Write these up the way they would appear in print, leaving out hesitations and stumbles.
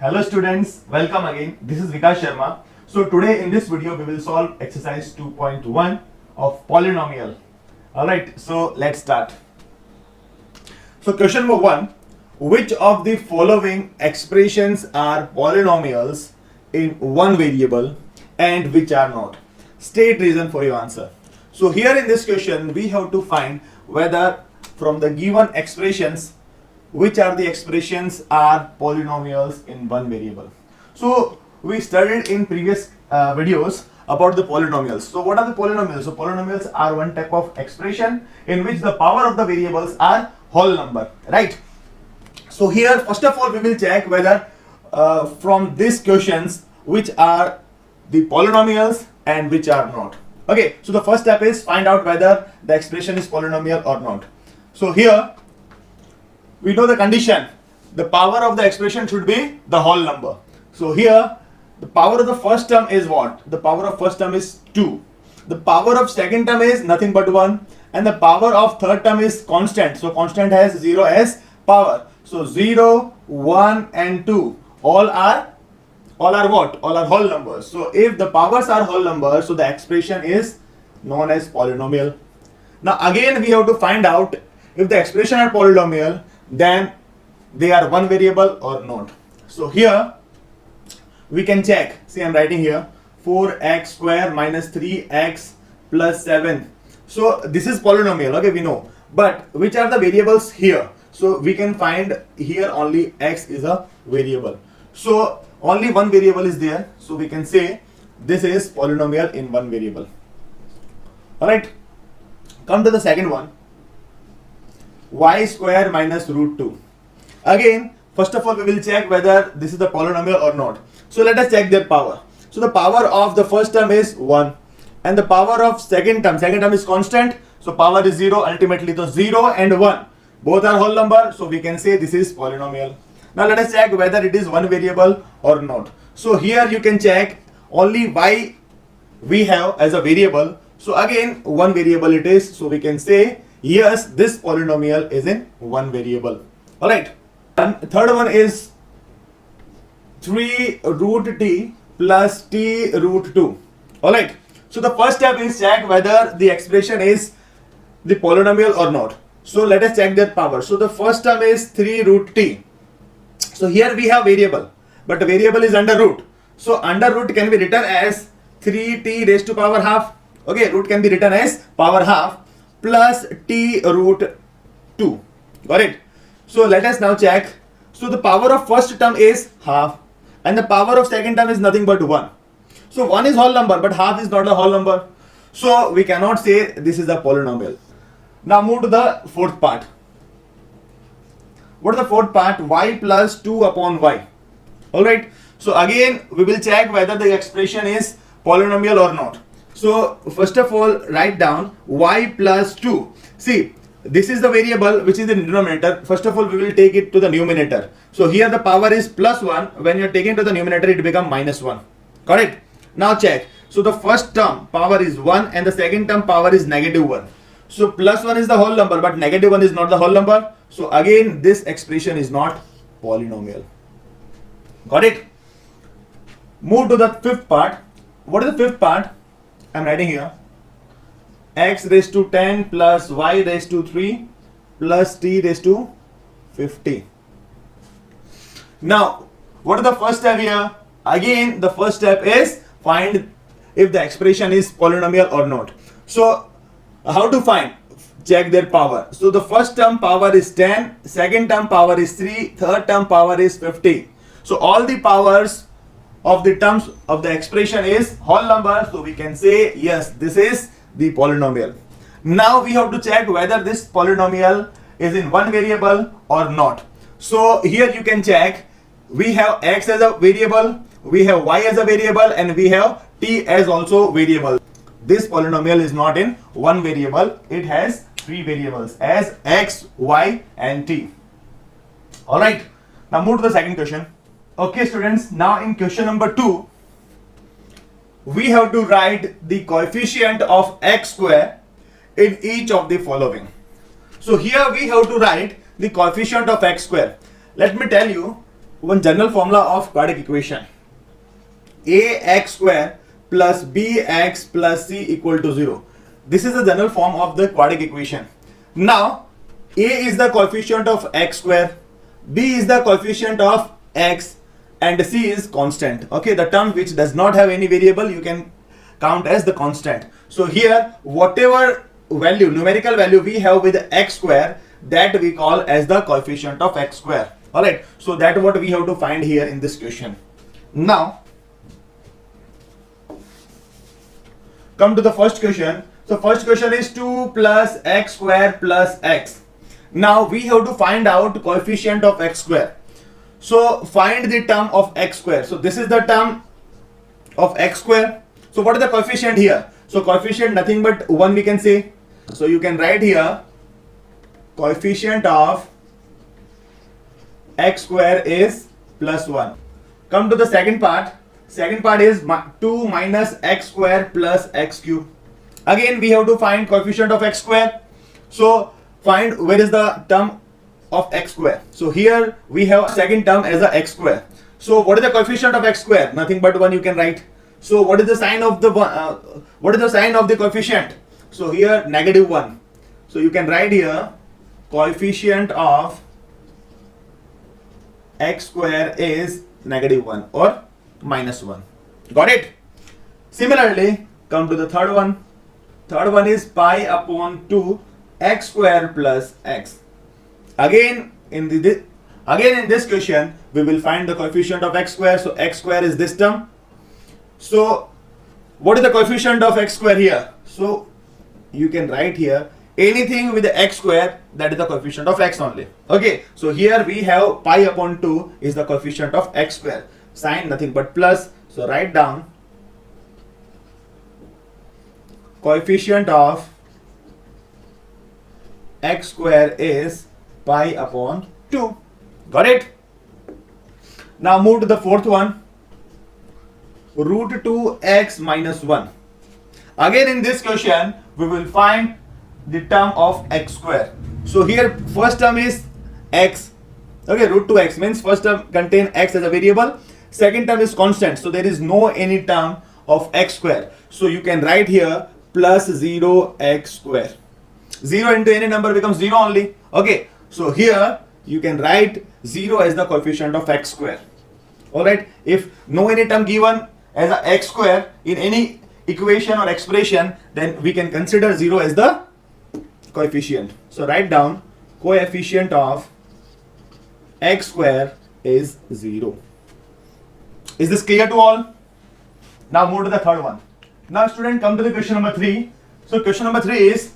Hello students, welcome again. This is Vikas Sharma. So today in this video we will solve exercise 2.1 of polynomial. Alright, so let's start. So question number 1. Which of the following expressions are polynomials in one variable and which are not? State reason for your answer. So here in this question we have to find whether from the given expressions which are the expressions are polynomials in one variable. So we studied in previous videos about the polynomials. So what are the polynomials? So polynomials are one type of expression in which the power of the variables are whole number, right? So here first of all we will check whether from these questions which are the polynomials and which are not. Okay, so the first step is find out whether the expression is polynomial or not. So here we know the condition, the power of the expression should be the whole number. So here the power of the first term is what? The power of first term is 2. The power of second term is nothing but 1, and the power of third term is constant. So constant has 0 as power. So 0, 1 and 2 all are what? All are whole numbers. So if the powers are whole numbers, so the expression is known as polynomial. Now again we have to find out if the expression are polynomial, then they are one variable or not. So here we can check. See, I'm writing here 4x square minus 3x plus 7. So this is polynomial, okay, we know. But which are the variables here? So we can find here only x is a variable. So only one variable is there. So we can say this is polynomial in one variable. Alright, come to the second one. Y square minus root 2. Again, first of all we will check whether this is the polynomial or not. So let us check their power. So the power of the first term is 1 and the power of second term is constant, so power is 0 ultimately. So 0 and 1 both are whole number, so we can say this is polynomial. Now let us check whether it is one variable or not. So here you can check only y we have as a variable. So again one variable it is, so we can say yes, this polynomial is in one variable. Alright. And third one is 3 root t plus t root 2. Alright. So the first step is check whether the expression is the polynomial or not. So let us check their power. So the first term is 3 root t. So here we have variable, but the variable is under root. So under root can be written as 3t raised to power half. Okay, root can be written as power half plus t root 2. Got it? So let us now check. So the power of first term is half and the power of second term is nothing but 1. So 1 is whole number but half is not a whole number. So we cannot say this is a polynomial. Now move to the fourth part. What is the fourth part? Y plus 2 upon y. Alright. So again we will check whether the expression is polynomial or not. So first of all write down y plus 2. See, this is the variable which is the denominator. First of all we will take it to the numerator. So here the power is plus 1. When you are taking to the numerator it becomes minus 1. Correct? Now check. So the first term power is 1 and the second term power is negative 1. So plus 1 is the whole number but negative 1 is not the whole number. So again this expression is not polynomial. Got it? Move to the fifth part. What is the fifth part? I'm writing here x raised to 10 plus y raised to 3 plus t raised to 50. Now what is the first step here? Again the first step is find if the expression is polynomial or not. So how to find? Check their power. So the first term power is 10, second term power is 3, third term power is 50. So all the powers of the terms of the expression is whole number, so we can say yes, this is the polynomial. Now we have to check whether this polynomial is in one variable or not. So here you can check, we have x as a variable, we have y as a variable and we have t as also variable. This polynomial is not in one variable, it has 3 variables as x, y and t. Alright, now move to the second question. Okay students, now in question number 2, we have to write the coefficient of x square in each of the following. So here we have to write the coefficient of x square. Let me tell you, one general formula of quadratic equation. Ax square plus bx plus c equal to 0. This is the general form of the quadratic equation. Now, a is the coefficient of x square, b is the coefficient of x, and c is constant. Okay, the term which does not have any variable you can count as the constant. So here, whatever value, numerical value we have with x square, that we call as the coefficient of x square. Alright, so that's what we have to find here in this question. Now, come to the first question. So first question is 2 plus x square plus x. Now we have to find out coefficient of x square. So find the term of x square. So this is the term of x square. So what is the coefficient here? So coefficient nothing but 1 we can say. So you can write here coefficient of x square is plus 1. Come to the second part. Second part is 2 minus x square plus x cube. Again we have to find coefficient of x square. So find where is the term of x square. So here we have second term as a x square. So what is the coefficient of x square? Nothing but 1 you can write. So what is the sign of the coefficient? So here -1. So you can write here coefficient of x square is -1 or -1. Got it? Similarly, come to the third one. Third one is pi upon 2 x square plus x. Again in this question we will find the coefficient of x square. So x square is this term. So what is the coefficient of x square here? So you can write here anything with the x square, that is the coefficient of x only. Okay, so here we have pi upon 2 is the coefficient of x square. Sign nothing but plus. So write down coefficient of x square is pi upon 2. Got it? Now move to the fourth one. Root 2x minus 1. Again in this question we will find the term of x square. So here first term is x. Okay, root 2x means first term contain x as a variable. Second term is constant. So there is no any term of x square. So you can write here plus 0x square. 0 into any number becomes 0 only. Okay, so here you can write 0 as the coefficient of x square. Alright, if no any term given as a x square in any equation or expression, then we can consider 0 as the coefficient. So write down coefficient of x square is 0. Is this clear to all? Now move to the third one. Now student, come to the question number 3. So question number 3 is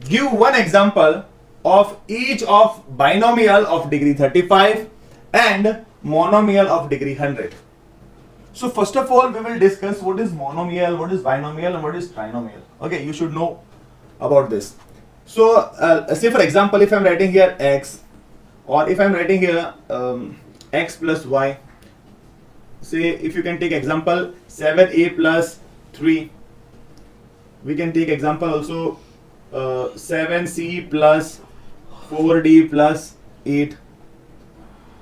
give one example of each of binomial of degree 35 and monomial of degree 100. So first of all we will discuss what is monomial, what is binomial and what is trinomial. Okay, you should know about this. So say for example if I am writing here x, or if I am writing here x plus y, say if you can take example 7a plus 3, we can take example also 7c plus 4d plus 8.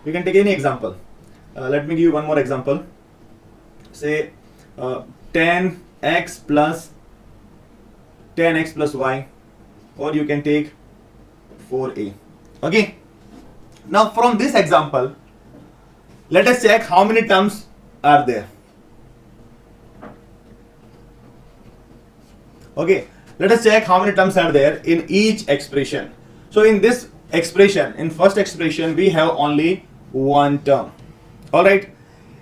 We can take any example. Let me give you one more example. Say 10x plus y, or you can take 4a. Okay, now from this example let us check how many terms are there. Okay, let us check how many terms are there in each expression. So in this expression, in first expression we have only one term. Alright,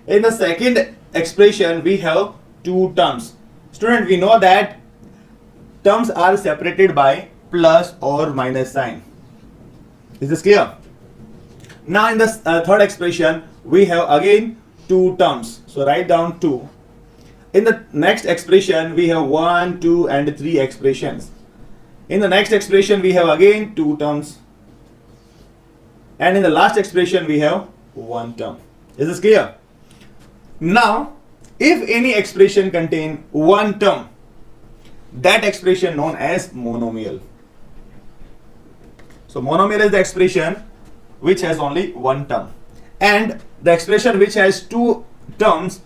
in the second expression we have two terms. Student, we know that terms are separated by plus or minus sign. Is this clear? Now in the third expression we have again two terms. So write down 2. In the next expression we have 1, 2 and 3 expressions. In the next expression we have again two terms. And in the last expression we have one term. Is this clear? Now if any expression contain one term, that expression known as monomial. So monomial is the expression which has only one term. and the expression which has two terms,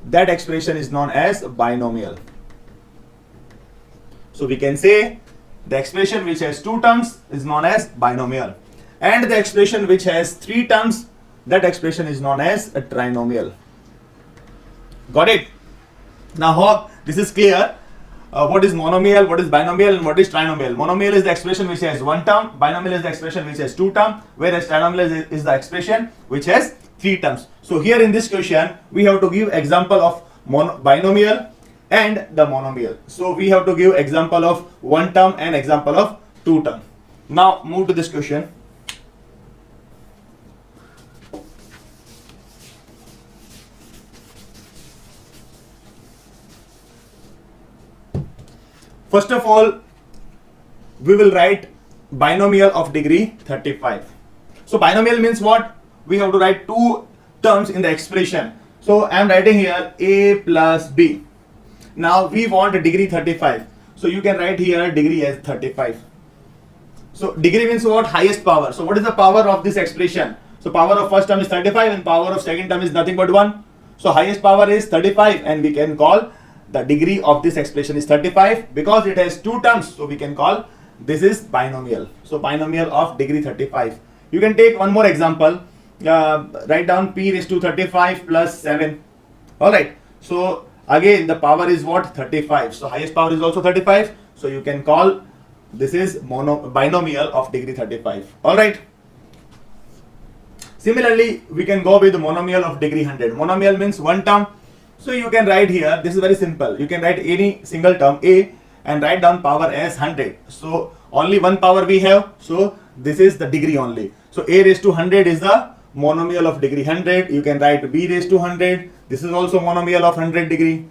that expression is known as binomial. So we can say the expression which has two terms is known as binomial, and the expression which has three terms, that expression is known as a trinomial. Got it? Now hope this is clear. What is monomial, what is binomial, and what is trinomial? Monomial is the expression which has one term, binomial is the expression which has two terms, whereas trinomial is the expression which has three terms. So here in this question we have to give example of binomial and the monomial. So we have to give example of one term and example of two term. Now move to this question. First of all, we will write binomial of degree 35. So binomial means what? We have to write two terms in the expression. So I am writing here a plus b. Now we want a degree 35. So you can write here degree as 35. So degree means what? Highest power. So what is the power of this expression? So power of first term is 35 and power of second term is nothing but 1. So highest power is 35, and we can call the degree of this expression is 35 because it has two terms. So we can call this is binomial. So binomial of degree 35. You can take one more example. Write down p raised to 35 plus 7. Alright. So again the power is what? 35. So highest power is also 35. So you can call this is binomial of degree 35. Alright. Similarly, we can go with monomial of degree 100. Monomial means one term. So you can write here, this is very simple. You can write any single term a and write down power as 100. So only one power we have. So this is the degree only. So a raised to 100 is the monomial of degree 100. You can write b raised to 100. This is also monomial of 100 degree.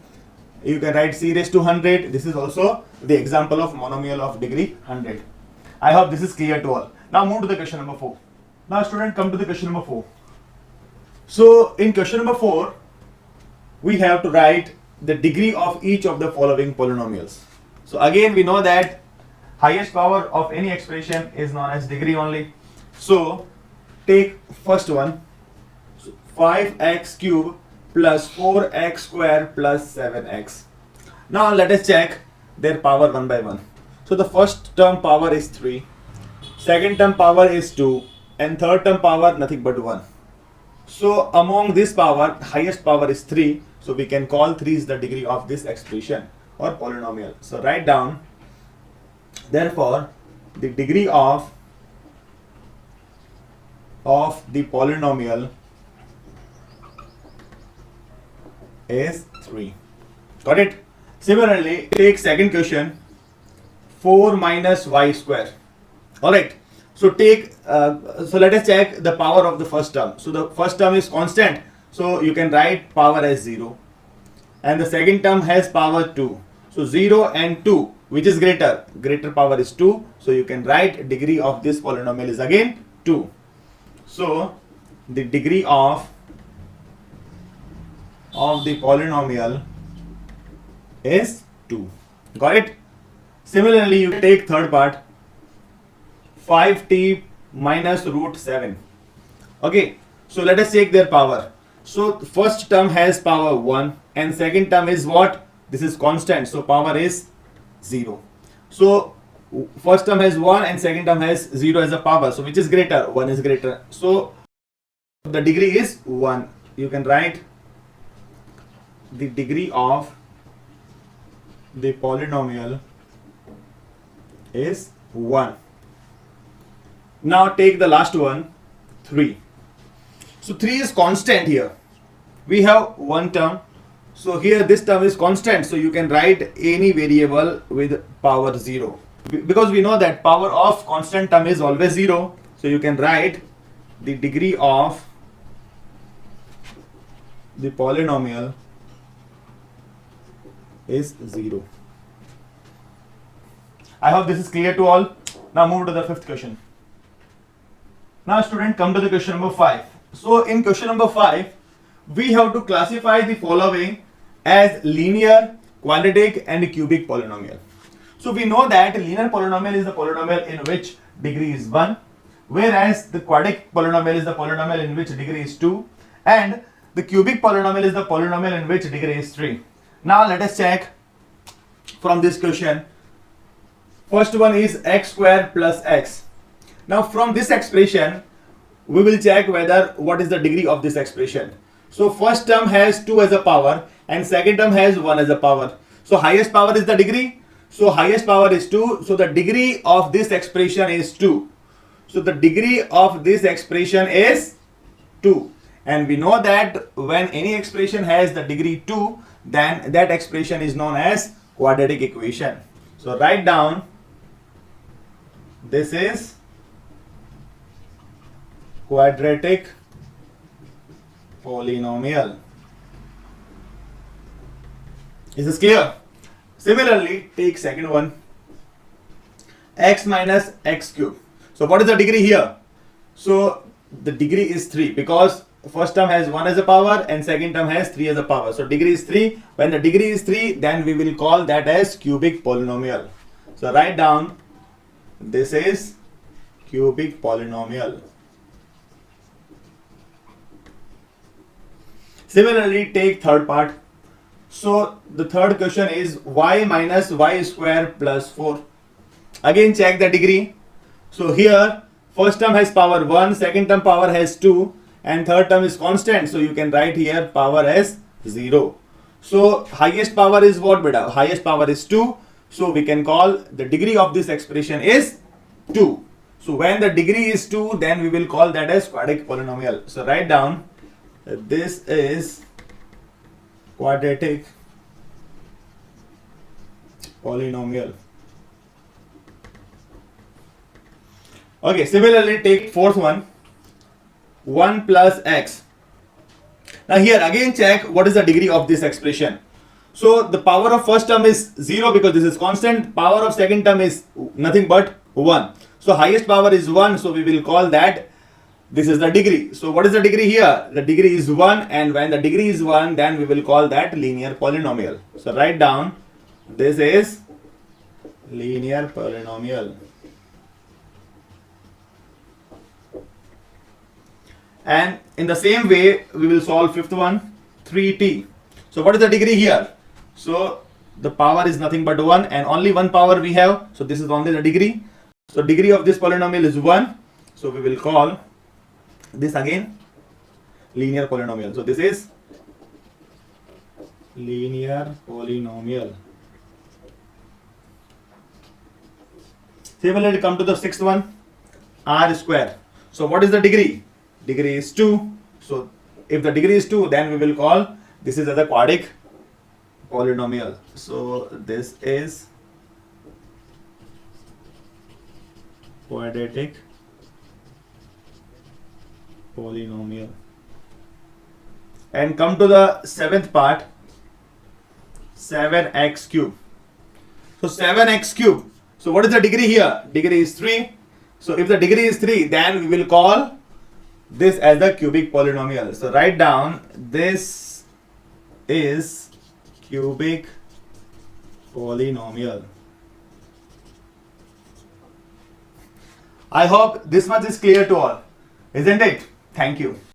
You can write c raised to 100. This is also the example of monomial of degree 100. I hope this is clear to all. Now move to the question number 4. Now student, come to the question number 4. So in question number 4, we have to write the degree of each of the following polynomials. So again we know that highest power of any expression is known as degree only. So take first one, 5x cube plus 4x square plus 7x. Now let us check their power one by one. So the first term power is 3, second term power is 2, and third term power nothing but 1. So among this power, highest power is 3. So we can call 3 is the degree of this expression or polynomial. So write down, therefore the degree of the polynomial is 3. Got it? Similarly, take second question, 4 minus y square. Alright. So take, so let us check the power of the first term. So the first term is constant. So you can write power as 0. And the second term has power 2. So 0 and 2, which is greater? Greater power is 2. So you can write degree of this polynomial is again 2. So the degree of the polynomial is 2. Got it? Similarly, you take third part, 5t minus root 7. Okay, so let us take their power. So first term has power 1 and second term is what? This is constant, so power is 0. So first term has 1 and second term has 0 as a power. So which is greater? 1 is greater. So the degree is 1. You can write the degree of the polynomial is 1. Now take the last one, 3. So 3 is constant here. We have one term. So here this term is constant. So you can write any variable with power 0. Because we know that power of constant term is always 0. So you can write the degree of the polynomial is 0. I hope this is clear to all. Now move to the fifth question. Now student, come to the question number 5. So in question number 5, we have to classify the following as linear, quadratic and cubic polynomial. So we know that linear polynomial is the polynomial in which degree is 1, whereas the quadratic polynomial is the polynomial in which degree is 2 and the cubic polynomial is the polynomial in which degree is 3. Now let us check from this question. First one is x square plus x. Now from this expression we will check whether what is the degree of this expression. So first term has 2 as a power and second term has 1 as a power. So highest power is the degree. So highest power is 2. So the degree of this expression is 2. So the degree of this expression is 2. And we know that when any expression has the degree 2, then that expression is known as quadratic equation. So write down, this is quadratic polynomial. Is this clear? Similarly, take second one, x minus x cube. So what is the degree here? So the degree is 3 because first term has 1 as a power and second term has 3 as a power. So degree is 3. When the degree is 3, then we will call that as cubic polynomial. So write down, this is cubic polynomial. Similarly, take third part. So the third question is y minus y square plus 4. Again check the degree. So here first term has power 1, second term power has 2 and third term is constant. So you can write here power as 0. So highest power is what, beta? Highest power is 2. So we can call the degree of this expression is 2. So when the degree is 2, then we will call that as quadratic polynomial. So write down, this is quadratic polynomial. Okay, similarly take fourth one, 1 plus x. Now here again check what is the degree of this expression. So the power of first term is 0 because this is constant. Power of second term is nothing but 1. So highest power is 1. So we will call that this is the degree. So what is the degree here? The degree is 1 and when the degree is 1, then we will call that linear polynomial. So write down, this is linear polynomial. And in the same way, we will solve fifth one, 3t. So what is the degree here? So the power is nothing but 1 and only one power we have. So this is only the degree. So degree of this polynomial is 1. So we will call this again linear polynomial. So this is linear polynomial. Similarly, come to the sixth one, r square. So what is the degree? Degree is 2. So if the degree is 2, then we will call this is as a quadratic polynomial. So this is quadratic polynomial. And come to the seventh part, 7x cube. So 7x cube. So what is the degree here? Degree is 3. So if the degree is 3, then we will call this as the cubic polynomial. So write down, this is cubic polynomial. I hope this much is clear to all, isn't it? Thank you.